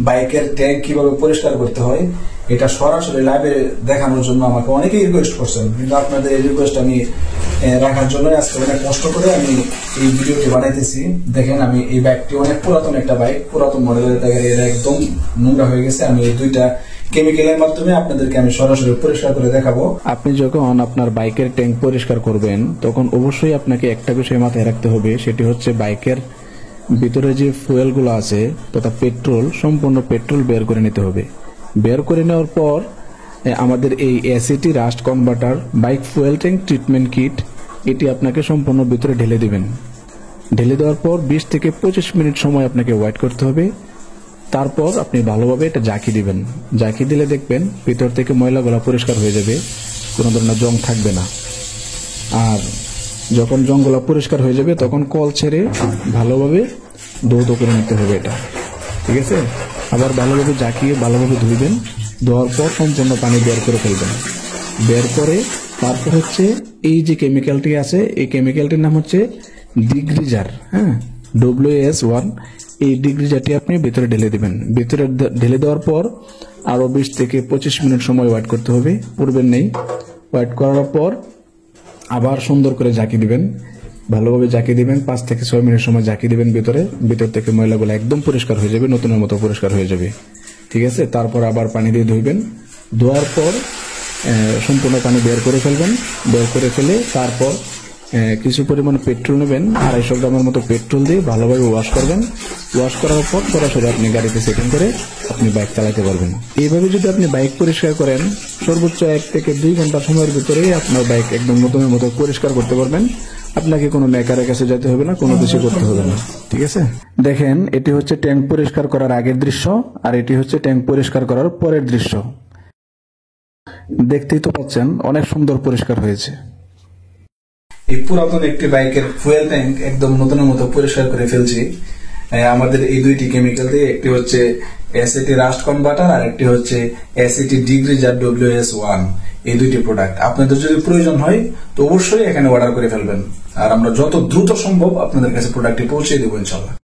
বাইকের ট্যাঙ্ক কিভাবে পরিষ্কার করতে হয় এটা সরাসরি লাইভে দেখানোর জন্য আমাকে অনেকেই রিকোয়েস্ট করছেন, কিন্তু আপনাদের এই রিকোয়েস্ট আমি রাখার জন্য আজকে অনেক কষ্ট করে আমি এই ভিডিওটি বানাইতেছি। দেখেন, আমি এই বাইকটি অনেক পুরাতন একটা বাইক, পুরাতন মডেলের, দেখেন এটা একদম নোংরা হয়ে গেছে। আমি এই দুইটা কেমিক্যালের মাধ্যমে আপনাদেরকে আমি সরাসরি পরিষ্কার করে দেখাবো। আপনি যখন আপনার বাইকের ট্যাঙ্ক পরিষ্কার করবেন তখন অবশ্যই আপনাকে একটা বিষয় মাথায় রাখতে হবে, সেটি হচ্ছে বাইকের ভিতরে যে ফুয়েলগুলো আছে তথা পেট্রোল, সম্পূর্ণ পেট্রোল বের করে নিতে হবে। বের করে নেওয়ার পর আমাদের এই ACT rust converter bike fuel tank treatment kit এটি আপনাকে সম্পূর্ণ ভিতরে ঢেলে দিবেন। ঢেলে দেওয়ার পর 20 থেকে 25 মিনিট সময় আপনাকে ওয়েট করতে হবে। তারপর আপনি ভালোভাবে এটা জাকি দিবেন। জাকি দিলে দেখবেন ভিতর থেকে ময়লাগুলো পরিষ্কার হয়ে যাবে, কোনো ধরনের জং থাকবে না। আর যখন জংগুলো পরিষ্কার হয়ে যাবে তখন কল ছেড়ে ভালোভাবে ধৌত করে নিতে হবে এটা, ঠিক আছে? আবার ভালোভাবে জাকিয়ে ভালোভাবে ধুইবেন। ধোয়ার পর সম্পূর্ণ পানি বের করে ফেলবেন। বের করে তারপর হচ্ছে এই যে কেমিক্যালটি আছে, এই কেমিক্যালটির নাম হচ্ছে ডিগ্রিজার, হ্যাঁ, WS1। এই ডিগ্রিজারটি আপনি ভিতরে ঢেলে দিবেন। ভিতরে ঢেলে দেওয়ার পর আরো 20 থেকে 25 মিনিট সময় ওয়েট করতে হবে, পূর্বের নেই। ওয়েট করার পর আবার সুন্দর করে জাকি দিবেন, ভালোভাবে জাকি দিবেন। 5 থেকে 6 মিনিট সময় জাকি দিবেন ভিতর থেকে ময়লাগুলো একদম পরিষ্কার হয়ে যাবে, নতুনের মতো পরিষ্কার হয়ে যাবে, ঠিক আছে? তারপর আবার পানি দিয়ে ধুইবেন। ধোয়ার পর সম্পূর্ণ পানি বের করে ফেলবেন। বের করে ফেলে তারপর কিছু পরিমাণ পেট্রোল নেবেন, 250 গ্রামের মতো পেট্রোল দিয়ে ভালোভাবে ওয়াশ করবেন। ওয়াশ করার পর সরাসরি আপনি গাড়িতে সেটিং করে আপনি বাইক চালাতে পারবেন। এইভাবে যদি আপনি বাইক পরিষ্কার করেন সর্বোচ্চ 1 থেকে 2 ঘন্টা সময়ের ভিতরে আপনার বাইক একদম নতুনের মতো পরিষ্কার করতে পারবেন। আপনাকে কোনো মেকারের কাছে যেতে হবে না, কোনো কিছু করতে হবে না, ঠিক আছে? দেখেন, এটি হচ্ছে ট্যাঙ্ক পরিষ্কার করার আগের দৃশ্য, আর এটি হচ্ছে ট্যাঙ্ক পরিষ্কার করার পরের দৃশ্য। দেখতেই তো পাচ্ছেন অনেক সুন্দর পরিষ্কার হয়েছে। এই পুরাতন একটি বাইকের ফুয়েল ট্যাঙ্ক একদম নতুনের মতো পরিষ্কার করে ফেলছি আমাদের এই দুইটি কেমিক্যাল দিয়ে। একটি হচ্ছে এসিটি রাস্ট কনভার্টার আর একটি হচ্ছে এসিটি ডিগ্রিজার WS1। এই দুইটি প্রোডাক্ট আপনাদের যদি প্রয়োজন হয় তো অবশ্যই এখানে অর্ডার করে ফেলবেন, আর আমরা যত দ্রুত সম্ভব আপনাদের কাছে প্রোডাক্টটি পৌঁছে দেবো ইনশাল্লাহ।